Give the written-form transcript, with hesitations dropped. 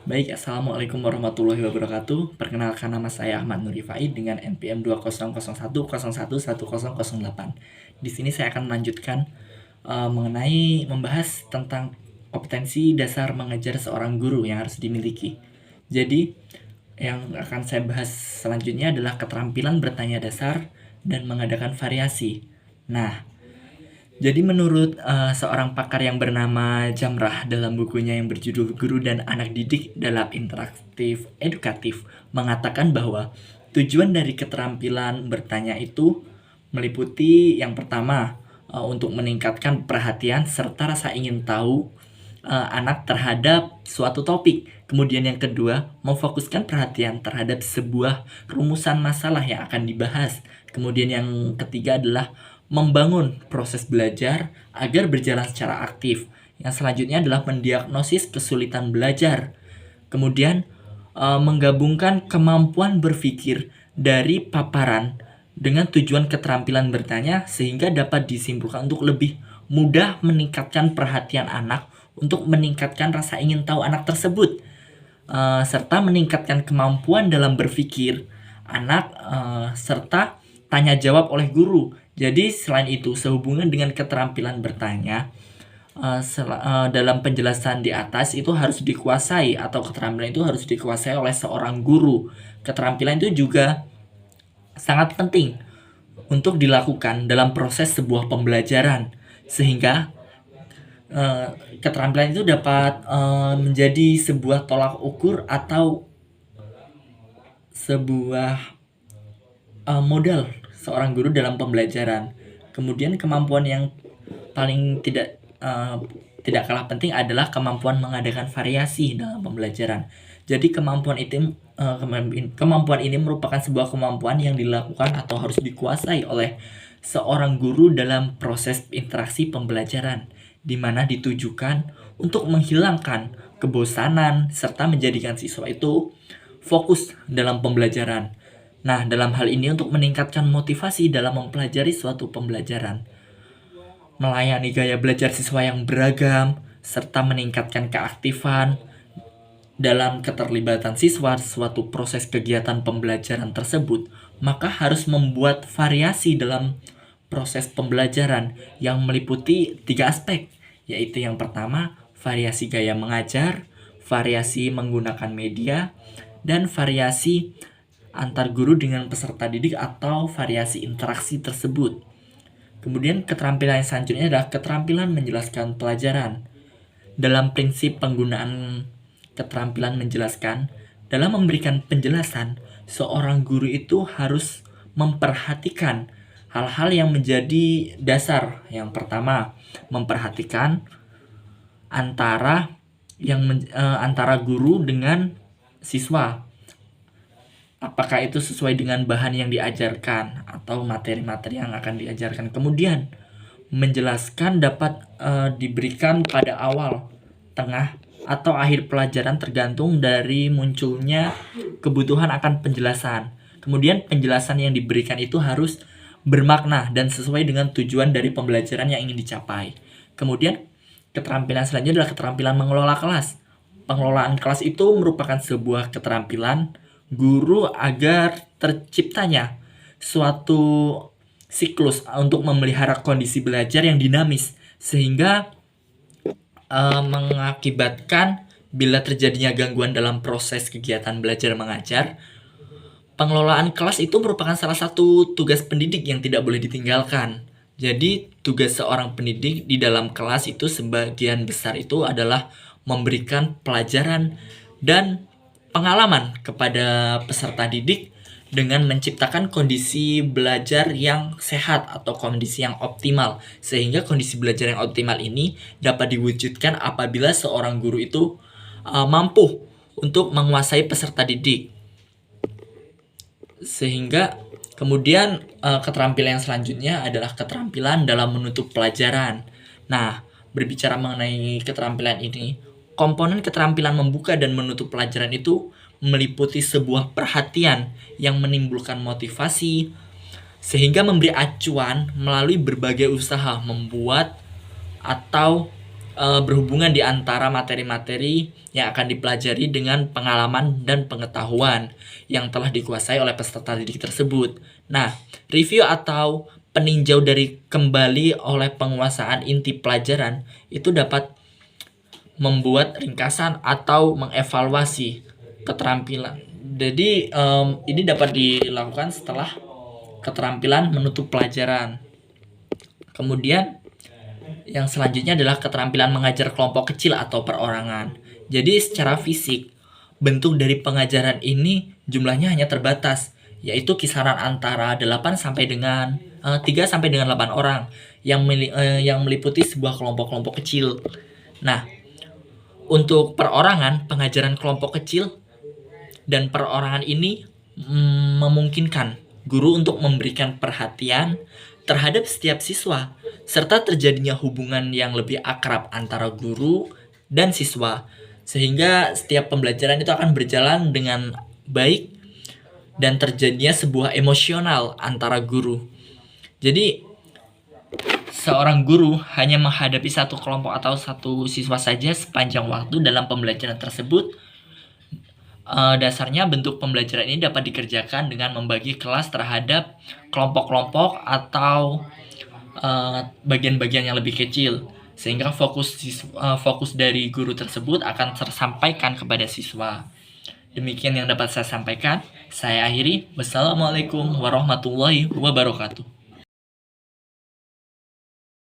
Baik, Assalamualaikum warahmatullahi wabarakatuh. Perkenalkan, nama saya Ahmad Nurifai dengan NPM 2001011108. Di sini saya akan melanjutkan mengenai membahas tentang kompetensi dasar mengajar seorang guru yang harus dimiliki. Jadi, yang akan saya bahas selanjutnya adalah keterampilan bertanya dasar dan mengadakan variasi. Nah, jadi menurut seorang pakar yang bernama Jamrah dalam bukunya yang berjudul Guru dan Anak Didik dalam Interaktif Edukatif mengatakan bahwa tujuan dari keterampilan bertanya itu meliputi yang pertama, untuk meningkatkan perhatian serta rasa ingin tahu anak terhadap suatu topik. Kemudian yang kedua, memfokuskan perhatian terhadap sebuah rumusan masalah yang akan dibahas. Kemudian yang ketiga adalah membangun proses belajar agar berjalan secara aktif. Yang selanjutnya adalah mendiagnosis kesulitan belajar. Kemudian menggabungkan kemampuan berpikir dari paparan dengan tujuan keterampilan bertanya sehingga dapat disimpulkan untuk lebih mudah meningkatkan perhatian anak untuk meningkatkan rasa ingin tahu anak tersebut, serta meningkatkan kemampuan dalam berpikir anak, serta tanya jawab oleh guru. Jadi selain itu, sehubungan dengan keterampilan bertanya, dalam penjelasan di atas itu harus dikuasai, atau keterampilan itu harus dikuasai oleh seorang guru. Keterampilan itu juga sangat penting untuk dilakukan dalam proses sebuah pembelajaran, sehingga keterampilan itu dapat menjadi sebuah tolak ukur atau sebuah modal seorang guru dalam pembelajaran. Kemudian kemampuan yang paling tidak kalah penting adalah kemampuan mengadakan variasi dalam pembelajaran. Jadi kemampuan ini merupakan sebuah kemampuan yang dilakukan atau harus dikuasai oleh seorang guru dalam proses interaksi pembelajaran, di mana ditujukan untuk menghilangkan kebosanan serta menjadikan siswa itu fokus dalam pembelajaran. Nah, dalam hal ini untuk meningkatkan motivasi dalam mempelajari suatu pembelajaran, melayani gaya belajar siswa yang beragam, serta meningkatkan keaktifan dalam keterlibatan siswa suatu proses kegiatan pembelajaran tersebut, maka harus membuat variasi dalam proses pembelajaran yang meliputi 3 aspek, yaitu yang pertama, variasi gaya mengajar, variasi menggunakan media, dan variasi antar guru dengan peserta didik atau variasi interaksi tersebut. Kemudian keterampilan yang selanjutnya adalah keterampilan menjelaskan pelajaran. Dalam prinsip penggunaan keterampilan menjelaskan, dalam memberikan penjelasan, seorang guru itu harus memperhatikan hal-hal yang menjadi dasar. Yang pertama, memperhatikan antara guru dengan siswa. Apakah itu sesuai dengan bahan yang diajarkan atau materi-materi yang akan diajarkan. Kemudian, menjelaskan dapat diberikan pada awal, tengah, atau akhir pelajaran tergantung dari munculnya kebutuhan akan penjelasan. Kemudian penjelasan yang diberikan itu harus bermakna dan sesuai dengan tujuan dari pembelajaran yang ingin dicapai. Kemudian keterampilan selanjutnya adalah keterampilan mengelola kelas. Pengelolaan kelas itu merupakan sebuah keterampilan guru agar terciptanya suatu siklus untuk memelihara kondisi belajar yang dinamis, sehingga mengakibatkan bila terjadinya gangguan dalam proses kegiatan belajar mengajar, pengelolaan kelas itu merupakan salah satu tugas pendidik yang tidak boleh ditinggalkan. Jadi tugas seorang pendidik di dalam kelas itu sebagian besar itu adalah memberikan pelajaran dan pengalaman kepada peserta didik dengan menciptakan kondisi belajar yang sehat atau kondisi yang optimal, sehingga kondisi belajar yang optimal ini dapat diwujudkan apabila seorang guru itu mampu untuk menguasai peserta didik. Sehingga kemudian keterampilan yang selanjutnya adalah keterampilan dalam menutup pelajaran. Nah, berbicara mengenai keterampilan ini, komponen keterampilan membuka dan menutup pelajaran itu meliputi sebuah perhatian yang menimbulkan motivasi, sehingga memberi acuan melalui berbagai usaha membuat atau berhubungan di antara materi-materi yang akan dipelajari dengan pengalaman dan pengetahuan yang telah dikuasai oleh peserta didik tersebut. Nah, review atau peninjau dari kembali oleh penguasaan inti pelajaran itu dapat membuat ringkasan atau mengevaluasi keterampilan. Jadi ini dapat dilakukan setelah keterampilan menutup pelajaran. Kemudian yang selanjutnya adalah keterampilan mengajar kelompok kecil atau perorangan. Jadi secara fisik, bentuk dari pengajaran ini jumlahnya hanya terbatas, yaitu kisaran antara 8 sampai dengan 3 sampai dengan 8 orang yang meliputi sebuah kelompok-kelompok kecil. Nah, untuk perorangan, pengajaran kelompok kecil dan perorangan ini memungkinkan guru untuk memberikan perhatian terhadap setiap siswa, serta terjadinya hubungan yang lebih akrab antara guru dan siswa, sehingga setiap pembelajaran itu akan berjalan dengan baik dan terjadinya sebuah emosional antara guru. Jadi, seorang guru hanya menghadapi satu kelompok atau satu siswa saja sepanjang waktu dalam pembelajaran tersebut. Dasarnya bentuk pembelajaran ini dapat dikerjakan dengan membagi kelas terhadap kelompok-kelompok atau bagian-bagian yang lebih kecil, sehingga fokus dari guru tersebut akan tersampaikan kepada siswa. Demikian yang dapat saya sampaikan. Saya akhiri. Wassalamualaikum warahmatullahi wabarakatuh.